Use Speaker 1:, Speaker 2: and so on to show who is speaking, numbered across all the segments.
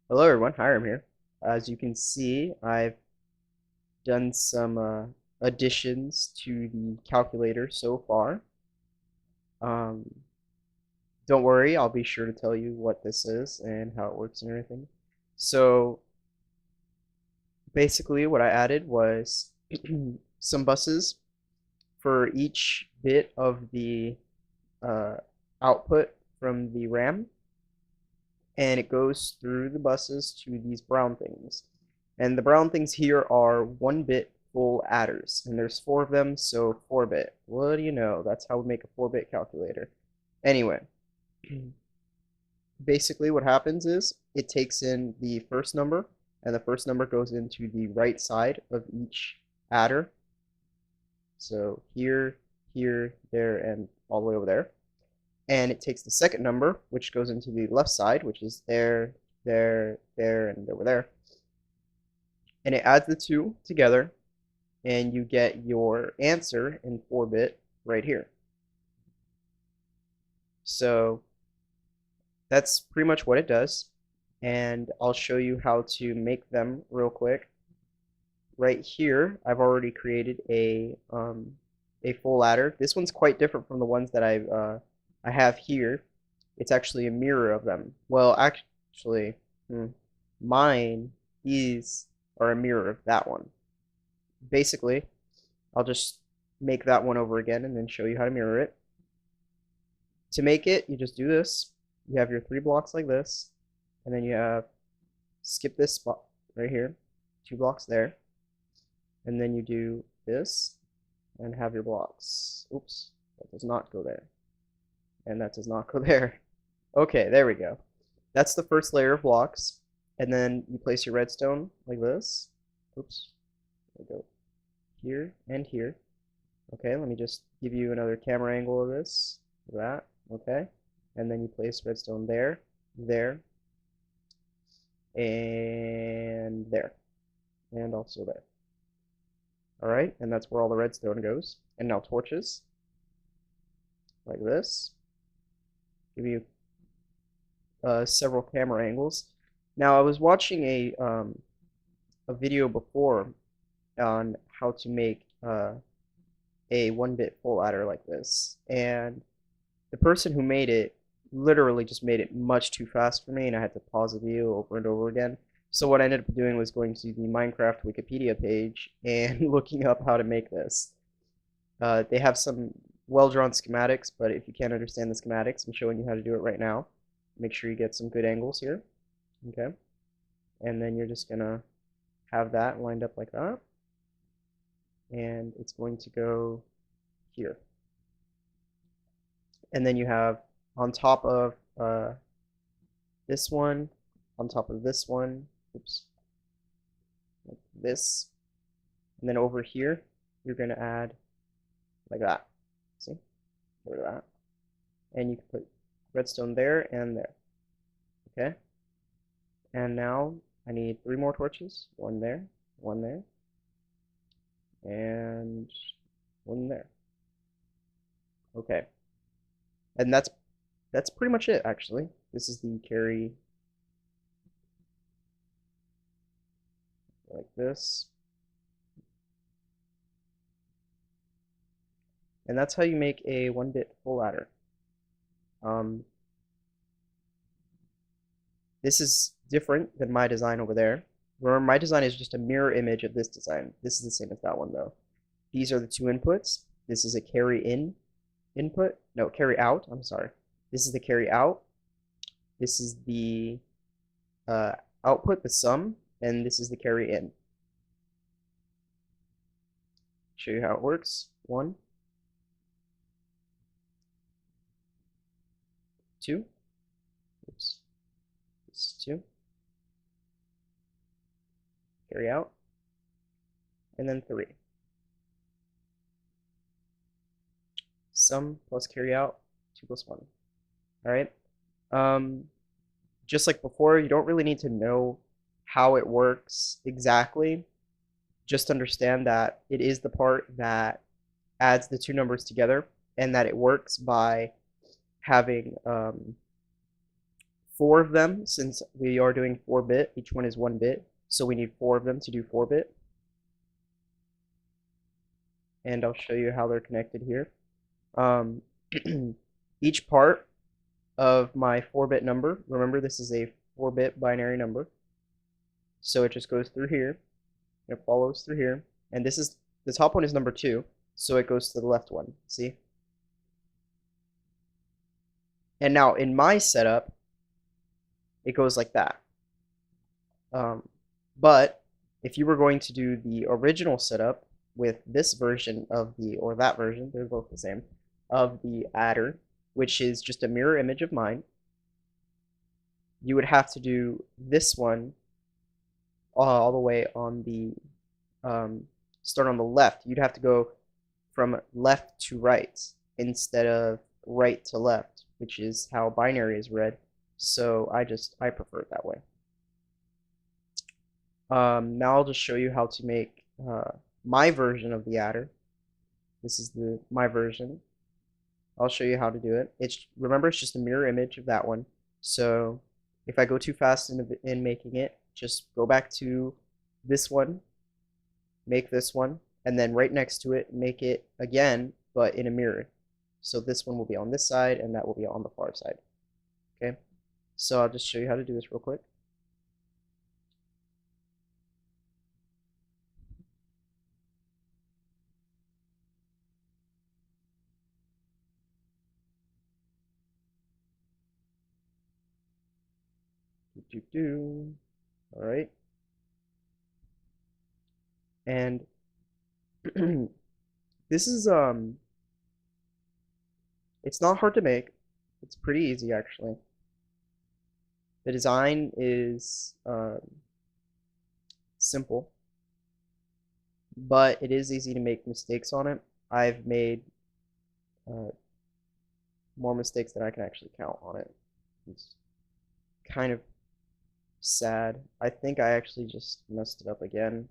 Speaker 1: Hello everyone, Hiram here. As you can see, I've done some additions to the calculator so far. Um, don't worry, I'll be sure to tell you what this is and how it works and everything. So basically what I added was some buses for each bit of the uh, output from the RAM, and it goes through the buses to these brown things. And the brown things here are 1-bit full adders, and there's 4 of them, so 4-bit. What do you know? That's how we make a 4-bit calculator. Anyway, basically what happens is it takes in the first number, and the first number goes into the right side of each adder. So here, here, there, and all the way over there. And it takes the second number, which goes into the left side, which is there, there, there, and over there. And it adds the two together, and you get your answer in 4-bit right here. So that's pretty much what it does, and I'll show you how to make them real quick. Right here, I've already created a full ladder. This one's quite different from the ones that I have here. It's actually a mirror of them. Well, actually, mine, these are a mirror of that one. Basically, I'll just make that one over again and then show you how to mirror it. To make it, you just do this. You have your 3 blocks like this, and then you have skip this spot right here, 2 blocks there, and then you do this and have your blocks. Oops, that does not go there, and that does not go there. Okay, there we go. That's the first layer of blocks, and then you place your redstone like this. Oops, there we go. Here and here. Okay, let me just give you another camera angle of this. That, okay. And then you place redstone there, there, and there, and also there. All right, and that's where all the redstone goes. And now torches, like this. Give you several camera angles. Now I was watching a video before on how to make a 1-bit full adder like this, and the person who made it literally just made it much too fast for me, and I had to pause the video over and over again. So what I ended up doing was going to the Minecraft Wikipedia page and looking up how to make this. They have some well-drawn schematics, but if you can't understand the schematics, I'm showing you how to do it right now. Make sure you get some good angles here. Okay, and then you're just gonna have that lined up like that, and it's going to go here. And then you have on top of this one, on top of this one, oops, like this, and then over here, you're going to add like that. See? Get rid of that. And you can put redstone there and there. Okay? And now I need 3 more torches. One there, and one there. Okay. And that's pretty much it, actually. This is the carry like this. And that's how you make a 1-bit full ladder. This is different than my design over there. Remember, my design is just a mirror image of this design. This is the same as that one, though. These are the 2 inputs. This is a carry in input. No, carry out. I'm sorry. This is the carry out. This is the output, the sum, and this is the carry in. Show you how it works. 1, 2. Oops. This is 2. Carry out. And then 3. Sum plus carry out, 2 plus 1. All right. Just like before, you don't really need to know how it works exactly. Just understand that it is the part that adds the 2 numbers together, and that it works by having 4 of them, since we are doing 4-bit, each one is 1 bit, so we need 4 of them to do 4-bit. And I'll show you how they're connected here. Each part of my 4-bit number, remember this is a 4-bit binary number, so it just goes through here, it follows through here, and this is, the top one is number 2, so it goes to the left one, see? And now in my setup, it goes like that. But if you were going to do the original setup with this version of the, or that version, they're both the same, of the adder, which is just a mirror image of mine, you would have to do this one all the way on the, start on the left. You'd have to go from left to right instead of right to left, which is how binary is read. So I prefer it that way. Now I'll just show you how to make my version of the adder. This is my version. I'll show you how to do it. Remember, it's just a mirror image of that one. So if I go too fast in making it, just go back to this one, make this one, and then right next to it, make it again, but in a mirror. So this one will be on this side, and that will be on the far side. Okay, so I'll just show you how to do this real quick. All right, and this is it's not hard to make. It's pretty easy actually. The design is simple, but it is easy to make mistakes on it. I've made more mistakes than I can actually count on it. It's kind of sad. I think I actually just messed it up again.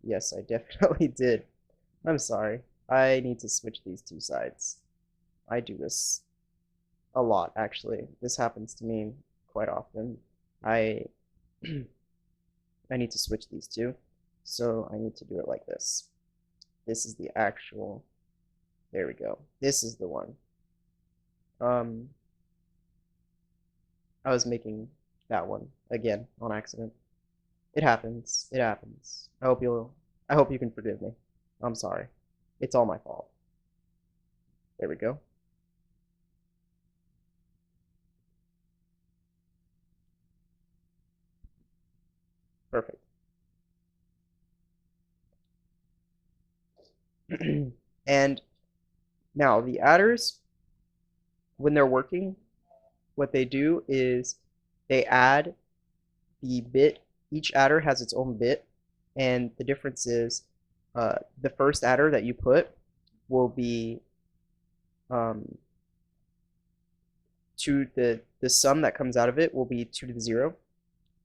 Speaker 1: Yes, I definitely did. I'm sorry. I need to switch these two sides. I do this a lot, actually. This happens to me quite often. I need to switch these two, so I need to do it like this. This is the actual, there we go. This is the one. I was making that one again on accident. It happens. It happens. I hope you can forgive me. I'm sorry. It's all my fault. There we go. Perfect. And now the adders, when they're working, what they do is they add the bit. Each adder has its own bit, and the difference is the first adder that you put will be the sum that comes out of it will be 2 to the 0.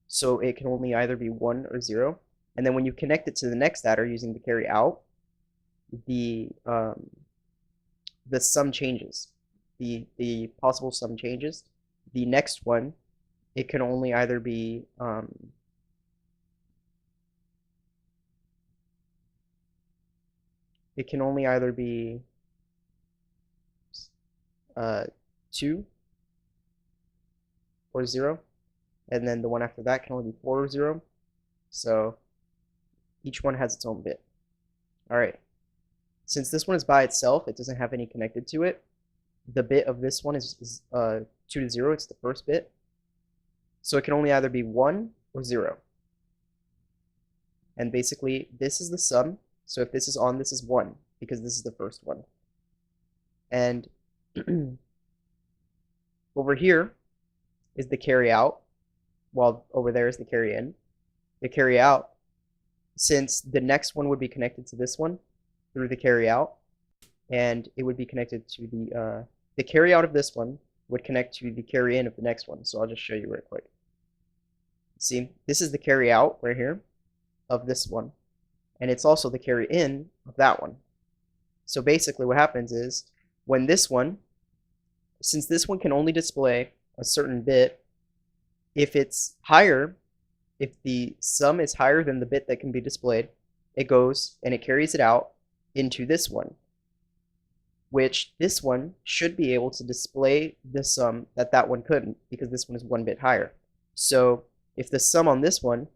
Speaker 1: So it can only either be 1 or 0. And then when you connect it to the next adder using the carry out, the sum changes. The possible sum changes. The next one, it can only either be it can only either be 2 or 0, and then the one after that can only be 4 or 0. So each one has its own bit. All right. Since this one is by itself, it doesn't have any connected to it. The bit of this one is 2 to 0. It's the first bit. So it can only either be 1 or 0. And basically, this is the sum. So if this is on, this is 1, because this is the first one. And over here is the carry out, while over there is the carry in. The carry out, since the next one would be connected to this one through the carry out, and it would be connected to the carry out of this one would connect to the carry in of the next one. So I'll just show you real quick. See, this is the carry out right here of this one, and it's also the carry in of that one. So basically what happens is when this one, since this one can only display a certain bit, If it's higher, if the sum is higher than the bit that can be displayed, it goes and it carries it out into this one, which this one should be able to display the sum that that one couldn't, because this one is 1 bit higher. So if the sum on this one,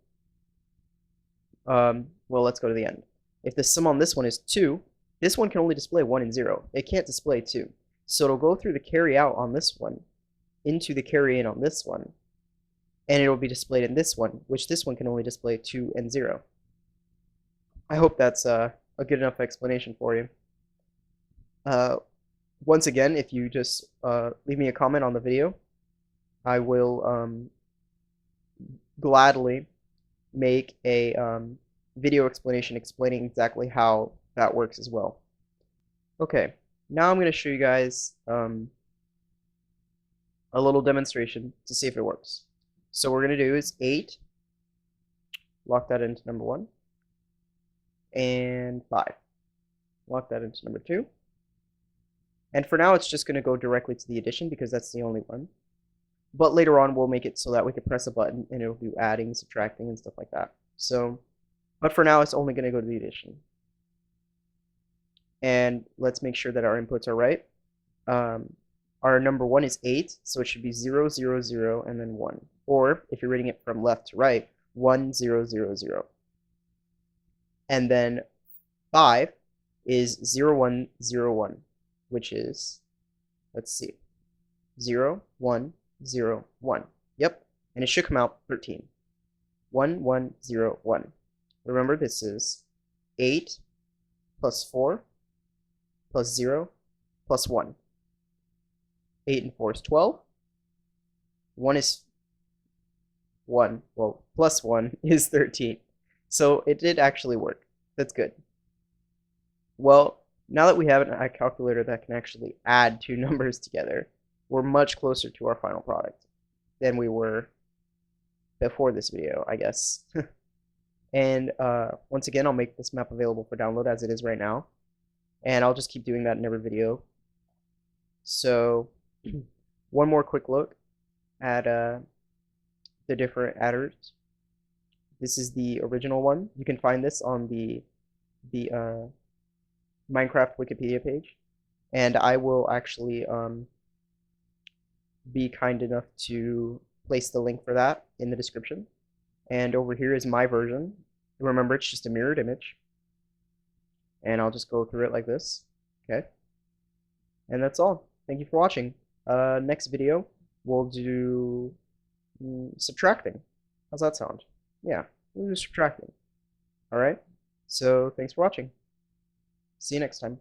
Speaker 1: well, let's go to the end. If the sum on this one is 2, this one can only display 1 and 0. It can't display 2. So it'll go through the carry out on this one into the carry in on this one, and it'll be displayed in this one, which this one can only display 2 and 0. I hope that's a good enough explanation for you. Once again, if you just leave me a comment on the video, I will gladly make a video explanation explaining exactly how that works as well. Okay, now I'm going to show you guys a little demonstration to see if it works. So what we're going to do is 8, lock that into number 1, and 5, lock that into number 2. And for now, it's just going to go directly to the addition because that's the only one. But later on, we'll make it so that we can press a button and it'll do adding, subtracting, and stuff like that. So, but for now, it's only going to go to the addition. And let's make sure that our inputs are right. Our number 1 is 8, so it should be 0, 0, 0, and then 1. Or if you're reading it from left to right, 1, 0, 0, 0. And then 5 is 0, 1, 0, 1, which is, let's see, 0, 1, 0, 1. Yep, and it should come out 13. 1, 1, 0, 1. Remember, this is 8 plus 4 plus 0 plus 1. 8 and 4 is 12. 1 is 1. Well, plus 1 is 13. So it did actually work. That's good. Well, now that we have a calculator that can actually add two numbers together, we're much closer to our final product than we were before this video, I guess. And once again, I'll make this map available for download as it is right now. And I'll just keep doing that in every video. So one more quick look at the different adders. This is the original one. You can find this on the Minecraft Wikipedia page. And I will actually be kind enough to place the link for that in the description. And over here is my version. Remember, it's just a mirrored image. And I'll just go through it like this. Okay. And that's all. Thank you for watching. Next video, we'll do subtracting. How's that sound? Yeah, we'll do subtracting. Alright? So, thanks for watching. See you next time.